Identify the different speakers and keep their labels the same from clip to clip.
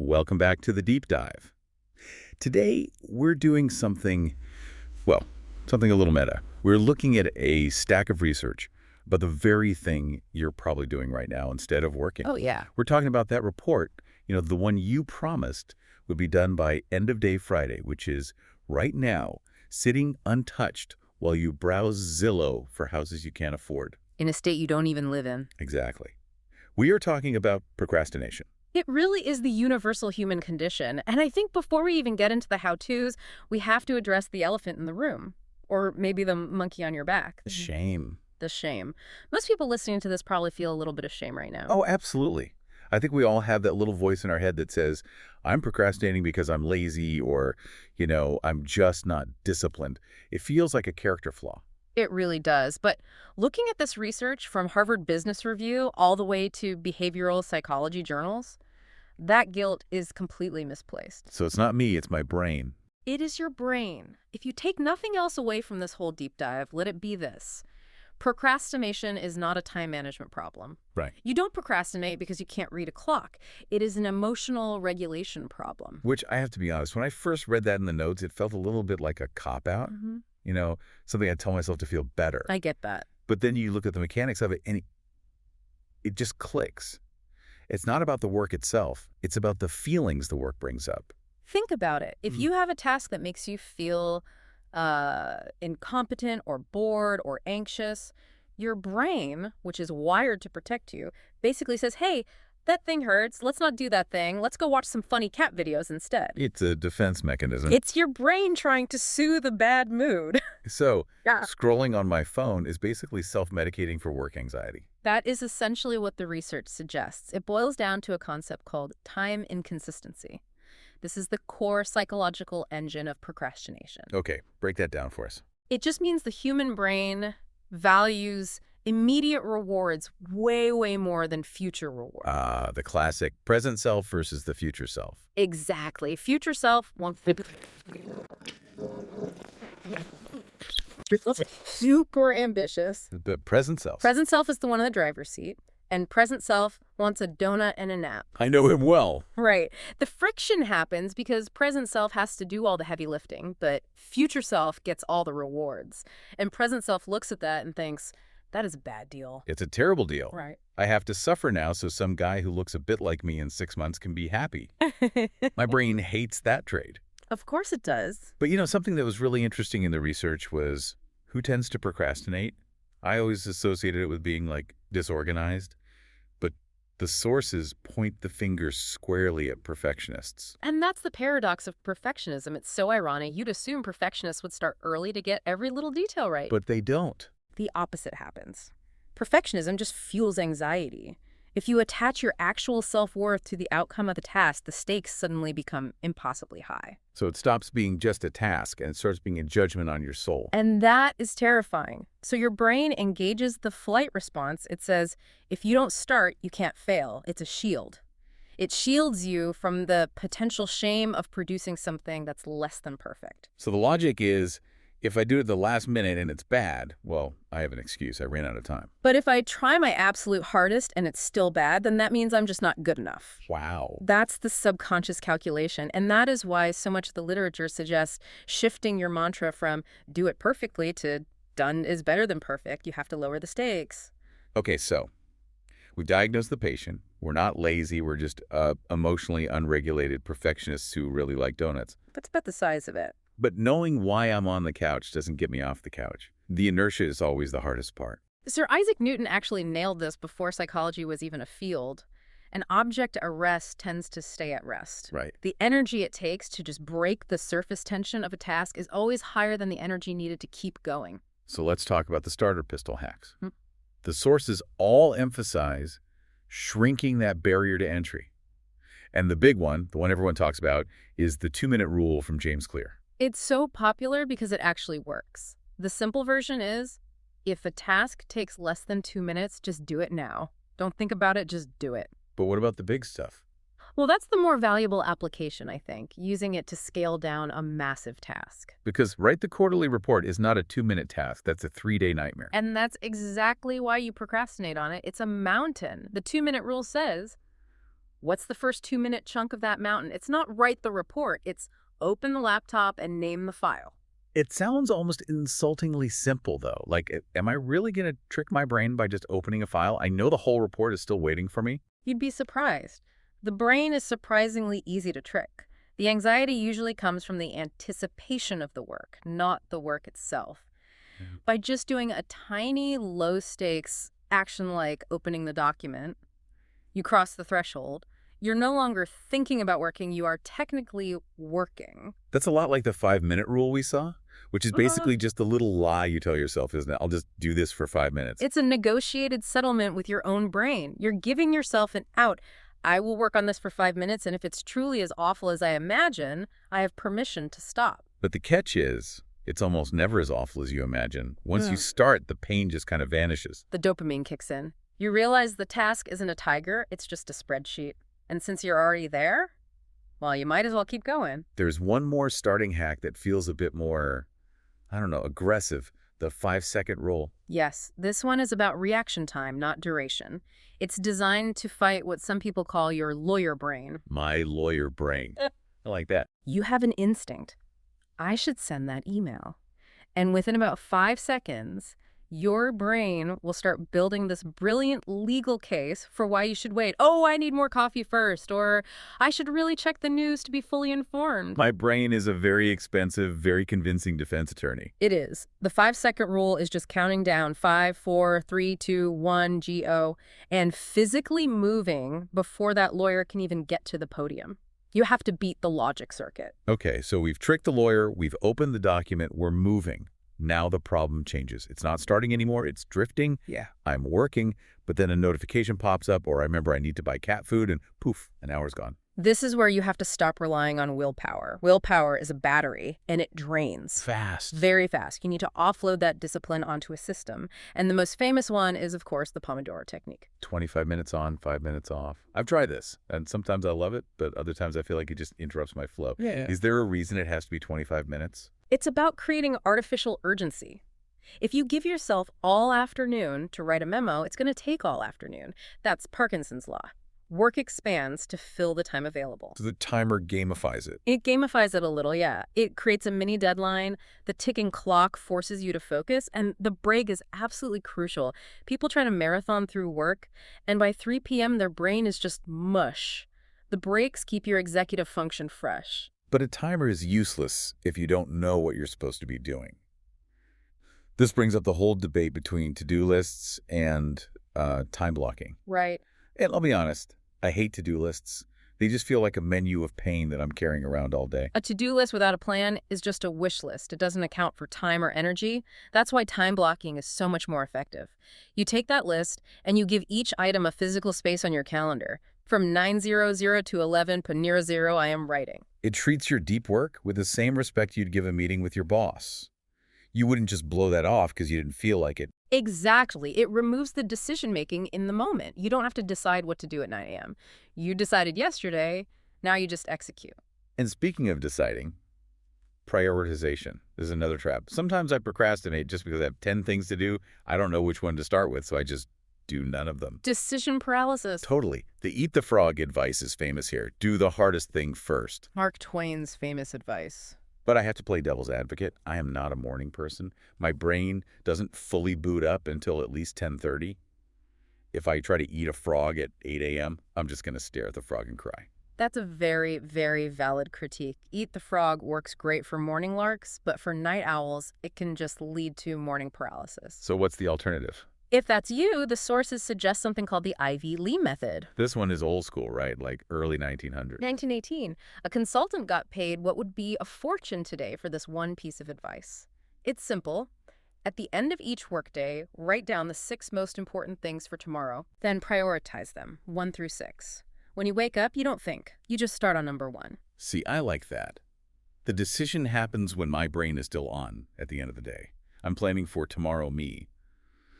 Speaker 1: Welcome back to the deep dive. Today, we're doing something, well, something a little meta. We're looking at a stack of research about the very thing you're probably doing right now instead of working.
Speaker 2: Oh, yeah.
Speaker 1: We're talking about that report, the one you promised would be done by end of day Friday, which is right now, sitting untouched while you browse Zillow for houses you can't afford.
Speaker 2: In a state you don't even live in.
Speaker 1: Exactly. We are talking about procrastination.
Speaker 2: It really is the universal human condition. And I think before we even get into the how-tos, we have to address the elephant in the room. Or maybe the monkey on your back.
Speaker 1: The shame.
Speaker 2: The shame. Most people listening to this probably feel a little bit of shame right now.
Speaker 1: Oh, absolutely. I think we all have that little voice in our head that says, I'm procrastinating because I'm lazy or, I'm just not disciplined. It feels like a character flaw.
Speaker 2: It really does. But looking at this research from Harvard Business Review all the way to behavioral psychology journals, that guilt is completely misplaced.
Speaker 1: So it's not me, it's my brain.
Speaker 2: It is your brain. If you take nothing else away from this whole deep dive, let it be this. Procrastination is not a time management problem.
Speaker 1: Right.
Speaker 2: You don't procrastinate because you can't read a clock. It is an emotional regulation problem.
Speaker 1: Which I have to be honest, when I first read that in the notes, it felt a little bit like a cop-out. Something I tell myself to feel better.
Speaker 2: I get that.
Speaker 1: But then you look at the mechanics of it, and it just clicks. It's not about the work itself. It's about the feelings the work brings up.
Speaker 2: Think about it. If you have a task that makes you feel incompetent or bored or anxious, your brain, which is wired to protect you, basically says, hey, that thing hurts. Let's not do that thing. Let's go watch some funny cat videos instead.
Speaker 1: It's a defense mechanism.
Speaker 2: It's your brain trying to soothe a bad mood.
Speaker 1: So,
Speaker 2: Yeah.
Speaker 1: Scrolling on my phone is basically self-medicating for work anxiety.
Speaker 2: That is essentially what the research suggests. It boils down to a concept called time inconsistency. This is the core psychological engine of procrastination.
Speaker 1: Okay, break that down for us.
Speaker 2: It just means the human brain values immediate rewards way, way more than future rewards.
Speaker 1: The classic present self versus the future self.
Speaker 2: Exactly. Future self wants super ambitious.
Speaker 1: The present self.
Speaker 2: Present self is the one in the driver's seat. And present self wants a donut and a nap.
Speaker 1: I know him well.
Speaker 2: Right. The friction happens because present self has to do all the heavy lifting, but future self gets all the rewards. And present self looks at that and thinks, that is a bad deal.
Speaker 1: It's a terrible deal.
Speaker 2: Right.
Speaker 1: I have to suffer now so some guy who looks a bit like me in 6 months can be happy. My brain hates that trade.
Speaker 2: Of course it does.
Speaker 1: But something that was really interesting in the research was who tends to procrastinate? I always associated it with being disorganized. But the sources point the finger squarely at perfectionists.
Speaker 2: And that's the paradox of perfectionism. It's so ironic. You'd assume perfectionists would start early to get every little detail right.
Speaker 1: But they don't.
Speaker 2: The opposite happens. Perfectionism just fuels anxiety. If you attach your actual self-worth to the outcome of the task, the stakes suddenly become impossibly high.
Speaker 1: So it stops being just a task and it starts being a judgment on your soul.
Speaker 2: And that is terrifying. So your brain engages the flight response. It says, if you don't start, you can't fail. It's a shield. It shields you from the potential shame of producing something that's less than perfect.
Speaker 1: So the logic is, if I do it at the last minute and it's bad, well, I have an excuse. I ran out of time.
Speaker 2: But if I try my absolute hardest and it's still bad, then that means I'm just not good enough.
Speaker 1: Wow.
Speaker 2: That's the subconscious calculation. And that is why so much of the literature suggests shifting your mantra from do it perfectly to done is better than perfect. You have to lower the stakes.
Speaker 1: Okay, so we diagnosed the patient. We're not lazy. We're just emotionally unregulated perfectionists who really like donuts.
Speaker 2: That's about the size of it.
Speaker 1: But knowing why I'm on the couch doesn't get me off the couch. The inertia is always the hardest part.
Speaker 2: Sir Isaac Newton actually nailed this before psychology was even a field. An object at rest tends to stay at rest.
Speaker 1: Right.
Speaker 2: The energy it takes to just break the surface tension of a task is always higher than the energy needed to keep going.
Speaker 1: So let's talk about the starter pistol hacks. The sources all emphasize shrinking that barrier to entry. And the big one, the one everyone talks about, is the 2-minute rule from James Clear.
Speaker 2: It's so popular because it actually works. The simple version is, if a task takes less than 2 minutes, just do it now. Don't think about it, just do it.
Speaker 1: But what about the big stuff?
Speaker 2: Well, that's the more valuable application, I think, using it to scale down a massive task.
Speaker 1: Because write the quarterly report is not a 2-minute task. That's a 3-day nightmare.
Speaker 2: And that's exactly why you procrastinate on it. It's a mountain. The 2-minute rule says, What's the first 2-minute chunk of that mountain? It's not write the report. It's open the laptop and name the file.
Speaker 1: It sounds almost insultingly simple, though. Like, am I really going to trick my brain by just opening a file? I know the whole report is still waiting for me.
Speaker 2: You'd be surprised. The brain is surprisingly easy to trick. The anxiety usually comes from the anticipation of the work, not the work itself.
Speaker 1: Yeah.
Speaker 2: By just doing a tiny, low-stakes action like opening the document, you cross the threshold. You're no longer thinking about working, you are technically working.
Speaker 1: That's a lot like the 5-minute rule we saw, which is basically just a little lie you tell yourself, isn't it? I'll just do this for 5 minutes.
Speaker 2: It's a negotiated settlement with your own brain. You're giving yourself an out. I will work on this for 5 minutes, and if it's truly as awful as I imagine, I have permission to stop.
Speaker 1: But the catch is, it's almost never as awful as you imagine. Once you start, the pain just kind of vanishes.
Speaker 2: The dopamine kicks in. You realize the task isn't a tiger, it's just a spreadsheet. And since you're already there, well, you might as well keep going.
Speaker 1: There's one more starting hack that feels a bit more, I don't know, aggressive, the 5-second rule.
Speaker 2: Yes, this one is about reaction time, not duration. It's designed to fight what some people call your lawyer brain.
Speaker 1: My lawyer brain. I like that.
Speaker 2: You have an instinct. I should send that email. And within about 5 seconds, your brain will start building this brilliant legal case for why you should wait. Oh, I need more coffee first, or I should really check the news to be fully informed.
Speaker 1: My brain is a very expensive, very convincing defense attorney.
Speaker 2: It is. The 5-second rule is just counting down 5, 4, 3, 2, 1, GO, and physically moving before that lawyer can even get to the podium. You have to beat the logic circuit.
Speaker 1: Okay, so we've tricked the lawyer, we've opened the document, we're moving. Now the problem changes. It's not starting anymore, it's drifting.
Speaker 2: Yeah.
Speaker 1: I'm working, but then a notification pops up, or I remember I need to buy cat food, and poof, an hour's gone.
Speaker 2: This is where you have to stop relying on willpower. Willpower is a battery, and it drains.
Speaker 1: Fast.
Speaker 2: Very fast. You need to offload that discipline onto a system. And the most famous one is, of course, the Pomodoro technique.
Speaker 1: 25 minutes on, 5 minutes off. I've tried this, and sometimes I love it, but other times I feel like it just interrupts my flow.
Speaker 2: Yeah.
Speaker 1: Is there a reason it has to be 25 minutes?
Speaker 2: It's about creating artificial urgency. If you give yourself all afternoon to write a memo, it's going to take all afternoon. That's Parkinson's law. Work expands to fill the time available.
Speaker 1: So the timer gamifies it.
Speaker 2: It gamifies it a little, yeah. It creates a mini deadline. The ticking clock forces you to focus, and the break is absolutely crucial. People try to marathon through work, and by 3 p.m., their brain is just mush. The breaks keep your executive function fresh.
Speaker 1: But a timer is useless if you don't know what you're supposed to be doing. This brings up the whole debate between to-do lists and time blocking.
Speaker 2: Right.
Speaker 1: And I'll be honest, I hate to-do lists. They just feel like a menu of pain that I'm carrying around all day.
Speaker 2: A to-do list without a plan is just a wish list. It doesn't account for time or energy. That's why time blocking is so much more effective. You take that list and you give each item a physical space on your calendar. From 9:00 to 11:00, I am writing.
Speaker 1: It treats your deep work with the same respect you'd give a meeting with your boss. You wouldn't just blow that off because you didn't feel like it.
Speaker 2: Exactly. It removes the decision-making in the moment. You don't have to decide what to do at 9 a.m. You decided yesterday, now you just execute.
Speaker 1: And speaking of deciding, prioritization is another trap. Sometimes I procrastinate just because I have 10 things to do. I don't know which one to start with, so I just do none of them.
Speaker 2: Decision paralysis.
Speaker 1: Totally. The eat the frog advice is famous here. Do the hardest thing first.
Speaker 2: Mark Twain's famous advice.
Speaker 1: But I have to play devil's advocate. I am not a morning person. My brain doesn't fully boot up until at least 10:30. If I try to eat a frog at 8 a.m., I'm just going to stare at the frog and cry.
Speaker 2: That's a very, very valid critique. Eat the frog works great for morning larks, but for night owls, it can just lead to morning paralysis.
Speaker 1: So what's the alternative?
Speaker 2: If that's you, the sources suggest something called the Ivy Lee method.
Speaker 1: This one is old school, right? Like early 1900s.
Speaker 2: 1918, a consultant got paid what would be a fortune today for this one piece of advice. It's simple. At the end of each workday, write down the 6 most important things for tomorrow, then prioritize them, 1 through 6. When you wake up, you don't think. You just start on number 1.
Speaker 1: See, I like that. The decision happens when my brain is still on at the end of the day. I'm planning for tomorrow me.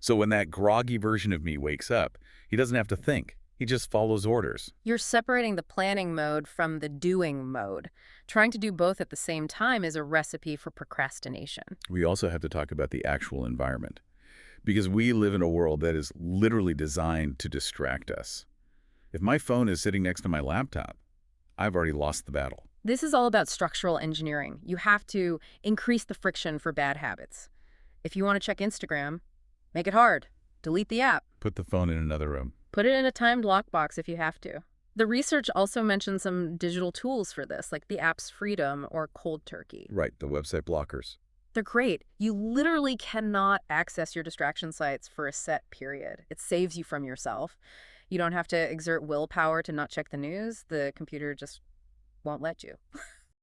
Speaker 1: So when that groggy version of me wakes up, he doesn't have to think. He just follows orders.
Speaker 2: You're separating the planning mode from the doing mode. Trying to do both at the same time is a recipe for procrastination.
Speaker 1: We also have to talk about the actual environment, because we live in a world that is literally designed to distract us. If my phone is sitting next to my laptop, I've already lost the battle.
Speaker 2: This is all about structural engineering. You have to increase the friction for bad habits. If you want to check Instagram, make it hard. Delete the app.
Speaker 1: Put the phone in another room.
Speaker 2: Put it in a timed lockbox if you have to. The research also mentions some digital tools for this, like the app's Freedom or Cold Turkey.
Speaker 1: Right, the website blockers.
Speaker 2: They're great. You literally cannot access your distraction sites for a set period. It saves you from yourself. You don't have to exert willpower to not check the news. The computer just won't let you.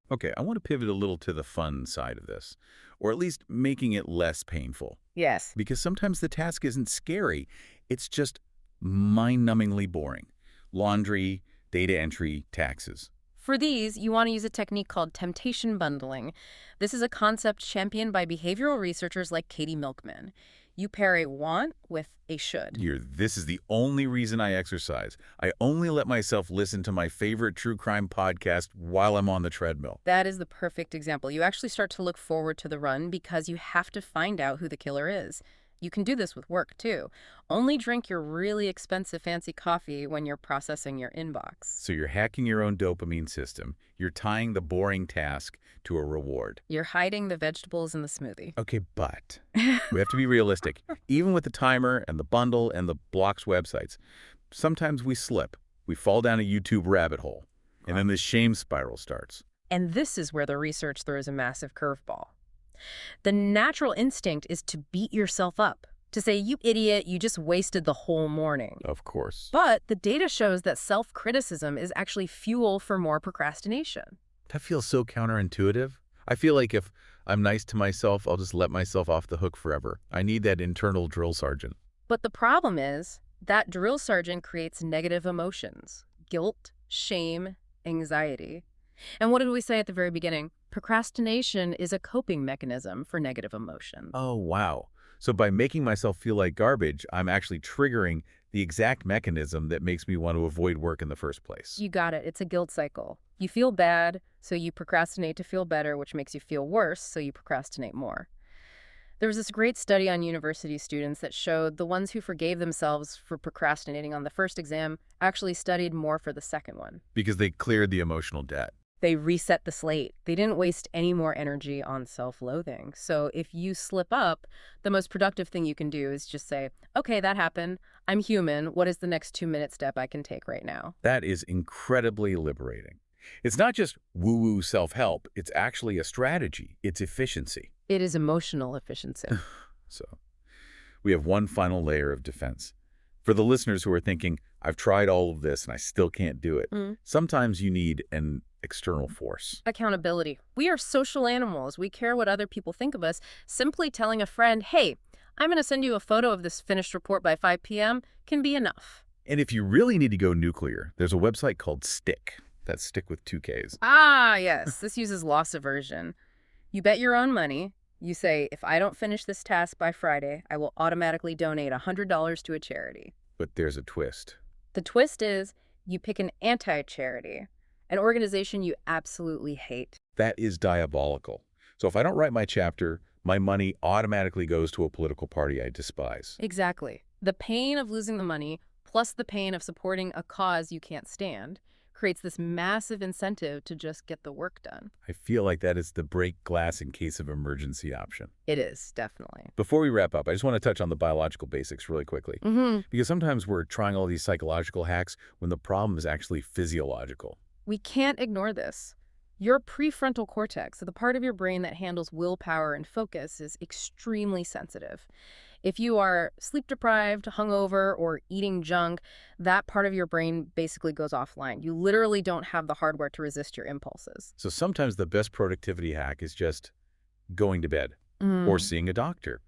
Speaker 1: Okay, I want to pivot a little to the fun side of this, or at least making it less painful.
Speaker 2: Yes.
Speaker 1: Because sometimes the task isn't scary, it's just mind-numbingly boring. Laundry, data entry, taxes.
Speaker 2: For these, you want to use a technique called temptation bundling. This is a concept championed by behavioral researchers like Katie Milkman. You pair a want with a should.
Speaker 1: This is the only reason I exercise. I only let myself listen to my favorite true crime podcast while I'm on the treadmill.
Speaker 2: That is the perfect example. You actually start to look forward to the run because you have to find out who the killer is. You can do this with work, too. Only drink your really expensive fancy coffee when you're processing your inbox.
Speaker 1: So you're hacking your own dopamine system. You're tying the boring task to a reward.
Speaker 2: You're hiding the vegetables in the smoothie.
Speaker 1: Okay, but we have to be realistic. Even with the timer and the bundle and the blocks websites, sometimes we slip. We fall down a YouTube rabbit hole, and then the shame spiral starts.
Speaker 2: And this is where the research throws a massive curveball. The natural instinct is to beat yourself up, to say, you idiot, you just wasted the whole morning.
Speaker 1: Of course.
Speaker 2: But the data shows that self-criticism is actually fuel for more procrastination.
Speaker 1: That feels so counterintuitive. I feel like if I'm nice to myself, I'll just let myself off the hook forever. I need that internal drill sergeant.
Speaker 2: But the problem is that drill sergeant creates negative emotions: guilt, shame, anxiety. And what did we say at the very beginning? Procrastination is a coping mechanism for negative emotions.
Speaker 1: Oh, wow. So by making myself feel like garbage, I'm actually triggering the exact mechanism that makes me want to avoid work in the first place.
Speaker 2: You got it. It's a guilt cycle. You feel bad, so you procrastinate to feel better, which makes you feel worse, so you procrastinate more. There was this great study on university students that showed the ones who forgave themselves for procrastinating on the first exam actually studied more for the second one.
Speaker 1: Because they cleared the emotional debt.
Speaker 2: They reset the slate. They didn't waste any more energy on self-loathing. So if you slip up, the most productive thing you can do is just say, okay, that happened. I'm human. What is the next 2-minute step I can take right now?
Speaker 1: That is incredibly liberating. It's not just woo-woo self-help. It's actually a strategy. It's efficiency.
Speaker 2: It is emotional efficiency.
Speaker 1: So we have one final layer of defense. For the listeners who are thinking, I've tried all of this and I still can't do it, sometimes you need an external force.
Speaker 2: Accountability. We are social animals. We care what other people think of us. Simply telling a friend, hey, I'm going to send you a photo of this finished report by 5 p.m. can be enough.
Speaker 1: And if you really need to go nuclear, there's a website called Stick. That's Stick with 2 Ks.
Speaker 2: Ah, yes. This uses loss aversion. You bet your own money. You say, if I don't finish this task by Friday, I will automatically donate $100 to a charity.
Speaker 1: But there's a twist.
Speaker 2: The twist is you pick an anti-charity, an organization you absolutely hate.
Speaker 1: That is diabolical. So if I don't write my chapter, my money automatically goes to a political party I despise.
Speaker 2: Exactly. The pain of losing the money, plus the pain of supporting a cause you can't stand, creates this massive incentive to just get the work done.
Speaker 1: I feel like that is the break glass in case of emergency option.
Speaker 2: It is, definitely.
Speaker 1: Before we wrap up, I just want to touch on the biological basics really quickly. Because sometimes we're trying all these psychological hacks when the problem is actually physiological.
Speaker 2: We can't ignore this. Your prefrontal cortex, so the part of your brain that handles willpower and focus, is extremely sensitive. If you are sleep-deprived, hungover, or eating junk, that part of your brain basically goes offline. You literally don't have the hardware to resist your impulses.
Speaker 1: So sometimes the best productivity hack is just going to bed or seeing a doctor.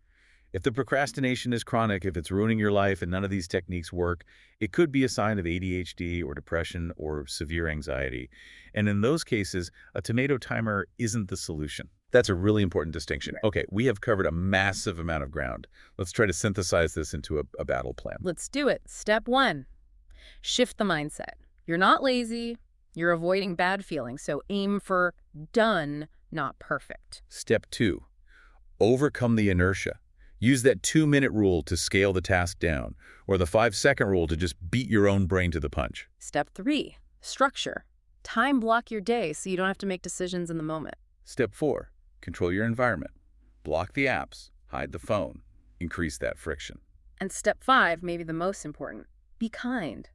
Speaker 1: If the procrastination is chronic, if it's ruining your life and none of these techniques work, it could be a sign of ADHD or depression or severe anxiety. And in those cases, a tomato timer isn't the solution. That's a really important distinction. Okay, we have covered a massive amount of ground. Let's try to synthesize this into a battle plan.
Speaker 2: Let's do it. Step 1, shift the mindset. You're not lazy. You're avoiding bad feelings, so aim for done, not perfect.
Speaker 1: Step 2, overcome the inertia. Use that 2-minute rule to scale the task down, or the 5-second rule to just beat your own brain to the punch.
Speaker 2: Step 3, structure. Time block your day so you don't have to make decisions in the moment.
Speaker 1: Step 4, control your environment. Block the apps, hide the phone, increase that friction.
Speaker 2: And step 5, maybe the most important, be kind.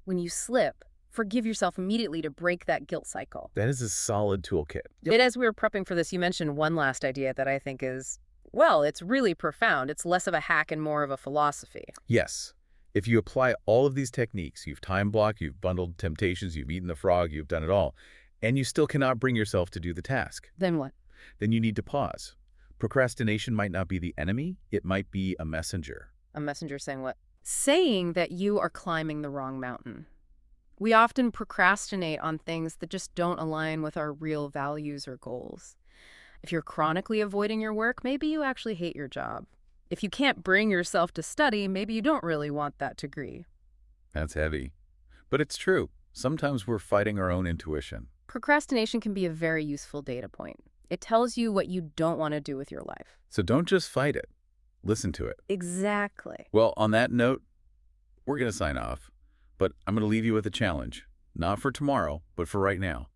Speaker 2: When you slip, forgive yourself immediately to break that guilt cycle.
Speaker 1: That is a solid toolkit.
Speaker 2: Yep. As we were prepping for this, you mentioned one last idea that I think is, well, it's really profound. It's less of a hack and more of a philosophy.
Speaker 1: Yes. If you apply all of these techniques, you've time blocked, you've bundled temptations, you've eaten the frog, you've done it all, and you still cannot bring yourself to do the task.
Speaker 2: Then what?
Speaker 1: Then you need to pause. Procrastination might not be the enemy, it might be a messenger.
Speaker 2: A messenger saying what? Saying that you are climbing the wrong mountain. We often procrastinate on things that just don't align with our real values or goals. If you're chronically avoiding your work, maybe you actually hate your job. If you can't bring yourself to study, maybe you don't really want that degree.
Speaker 1: That's heavy. But it's true. Sometimes we're fighting our own intuition.
Speaker 2: Procrastination can be a very useful data point. It tells you what you don't want to do with your life.
Speaker 1: So don't just fight it. Listen to it.
Speaker 2: Exactly.
Speaker 1: Well, on that note, we're going to sign off. But I'm going to leave you with a challenge. Not for tomorrow, but for right now.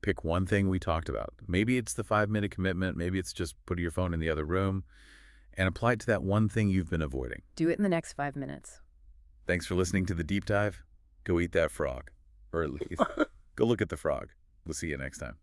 Speaker 1: Pick one thing we talked about. Maybe it's the 5-minute commitment. Maybe it's just putting your phone in the other room. And apply it to that one thing you've been avoiding.
Speaker 2: Do it in the next 5 minutes.
Speaker 1: Thanks for listening to The Deep Dive. Go eat that frog. Or at least, go look at the frog. We'll see you next time.